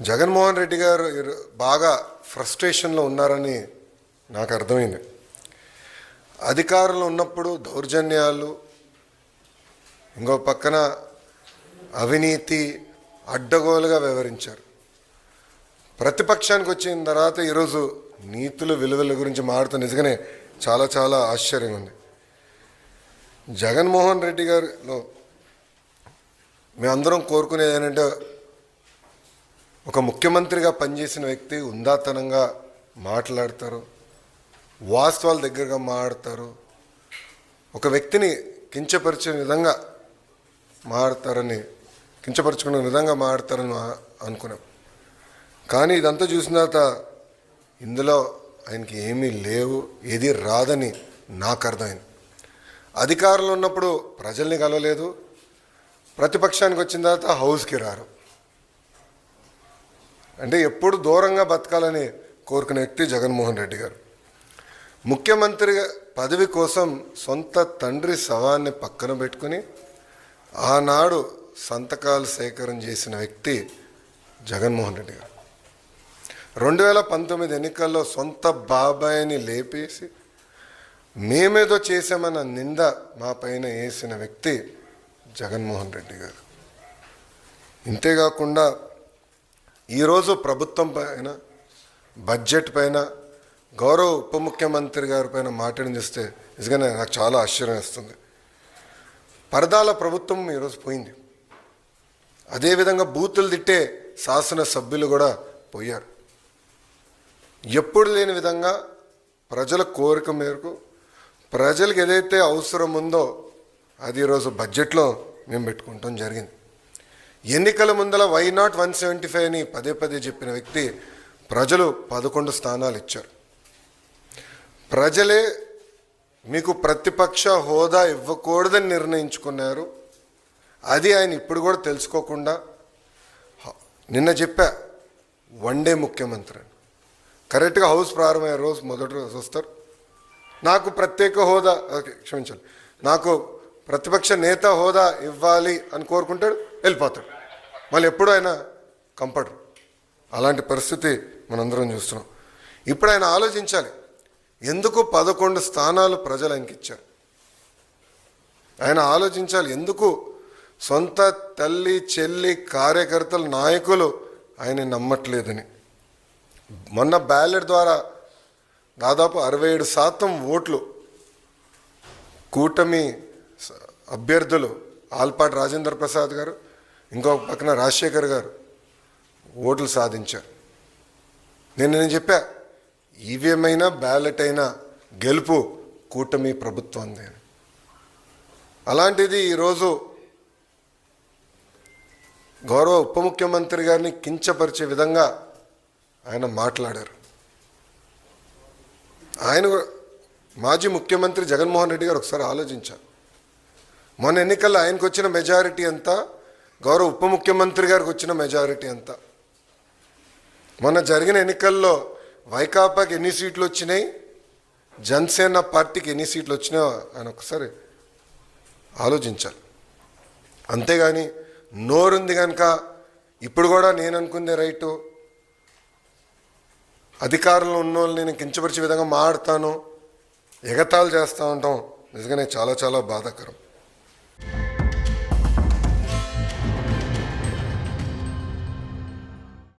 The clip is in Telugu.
జగన్మోహన్ రెడ్డి గారు బాగా ఫ్రస్ట్రేషన్లో ఉన్నారని నాకు అర్థమైంది. అధికారంలో ఉన్నప్పుడు దౌర్జన్యాలు, ఇంకో పక్కన అవినీతి అడ్డగోలుగా వ్యవహరించారు. ప్రతిపక్షానికి వచ్చిన తర్వాత ఈరోజు నీతులు విలువల గురించి మాట్లాడుతూ నిజంగానే చాలా చాలా ఆశ్చర్యంగా ఉంది. జగన్మోహన్ రెడ్డి గారిలో మేమందరం కోరుకునేది ఏంటంటే, ఒక ముఖ్యమంత్రిగా పనిచేసిన వ్యక్తి ఉందాతనంగా మాట్లాడతారు, వాస్తవాల దగ్గరగా మాట్లాడతారు, ఒక వ్యక్తిని కించపరిచే విధంగా మాట్లాడతారని, కించపరుచుకునే విధంగా మాట్లాడతారని అనుకున్నాం. కానీ ఇదంతా చూసిన తర్వాత ఇందులో ఆయనకి ఏమీ లేవు, ఏది రాదని నాకు అర్థమైంది. అధికారంలో ఉన్నప్పుడు ప్రజల్ని కలవలేదు, ప్రతిపక్షానికి వచ్చిన తర్వాత హౌస్కి రారు. అంటే ఎప్పుడు దూరంగా బతకాలని కోరుకునే వ్యక్తి జగన్మోహన్ రెడ్డి గారు. ముఖ్యమంత్రి పదవి కోసం సొంత తండ్రి శవాన్ని పక్కన పెట్టుకుని ఆనాడు సంతకాలు సేకరణ చేసిన వ్యక్తి జగన్మోహన్ రెడ్డి గారు. 2019 ఎన్నికల్లో సొంత బాబాయిని లేపేసి మేమేదో చేసామన్న నింద మా పైన వేసిన వ్యక్తి జగన్మోహన్ రెడ్డి గారు. ఇంతేకాకుండా ఈరోజు ప్రభుత్వం పైన, బడ్జెట్ పైన, గౌరవ ఉప ముఖ్యమంత్రి గారి పైన మాట్లాడిస్తే నిజంగానే నాకు చాలా ఆశ్చర్యం వేస్తుంది. పరదాల ప్రభుత్వం ఈరోజు పోయింది. అదేవిధంగా బూతులు తిట్టే శాసనసభ్యులు కూడా పోయారు. ఎప్పుడు లేని విధంగా ప్రజల కోరిక మేరకు ప్రజలకు ఏదైతే అవసరం ఉందో అది ఈరోజు బడ్జెట్లో మేము పెట్టుకుంటాం జరిగింది. ఎన్నికల ముందల వై నాట్ 175 అని పదే పదే చెప్పిన వ్యక్తి ప్రజలు 11 స్థానాలు ఇచ్చారు. ప్రజలే మీకు ప్రతిపక్ష హోదా ఇవ్వకూడదని నిర్ణయించుకున్నారు. అది ఆయన ఇప్పుడు కూడా తెలుసుకోకుండా నిన్న చెప్పా, వన్డే ముఖ్యమంత్రి అని. కరెక్ట్గా హౌస్ ప్రారంభమయ్యే రోజు మొదటి రోజు వస్తారు, నాకు ప్రత్యేక హోదా, క్షమించాలి, నాకు ప్రతిపక్ష నేత హోదా ఇవ్వాలి అని కోరుకుంటాడు, వెళ్ళిపోతాడు. మళ్ళీ ఎప్పుడు ఆయన కంపడరు. అలాంటి పరిస్థితి మనందరం చూస్తున్నాం. ఇప్పుడు ఆయన ఆలోచించాలి, ఎందుకు 11 స్థానాలు ప్రజలు ఆయనకి ఇచ్చారు. ఆయన ఆలోచించాలి, ఎందుకు సొంత తల్లి, చెల్లి, కార్యకర్తలు, నాయకులు ఆయన నమ్మట్లేదని. మొన్న బ్యాలెట్ ద్వారా దాదాపు 67% ఓట్లు కూటమి అభ్యర్థులు ఆల్పాటి రాజేంద్ర ప్రసాద్ గారు, ఇంకొక పక్కన రాజశేఖర్ గారు ఓట్లు సాధించారు. నేను చెప్పా, ఈవీఎం అయినా బ్యాలెట్ అయినా గెలుపు కూటమి ప్రభుత్వంది అని. అలాంటిది ఈరోజు గౌరవ ఉప ముఖ్యమంత్రి గారిని కించపరిచే విధంగా ఆయన మాట్లాడారు. ఆయన మాజీ ముఖ్యమంత్రి జగన్మోహన్ రెడ్డి గారు ఒకసారి ఆలోచించారు. మొన్న ఎన్నికల్లో ఆయనకు వచ్చిన మెజారిటీ ఎంత, గౌరవ ఉప ముఖ్యమంత్రి గారికి వచ్చిన మెజారిటీ ఎంత. మొన్న జరిగిన ఎన్నికల్లో వైకాపాకి ఎన్ని సీట్లు వచ్చినాయి, జనసేన పార్టీకి ఎన్ని సీట్లు వచ్చినాయో ఆయన ఒకసారి ఆలోచించాలి. అంతేగాని నోరుంది కనుక ఇప్పుడు కూడా నేను అనుకుందే రైటు, అధికారంలో ఉన్న వాళ్ళు నేను కించపరిచే విధంగా మాట్లాడతాను, ఎగతాళి చేస్తూ ఉంటాం, నిజంగానే చాలా చాలా బాధాకరం.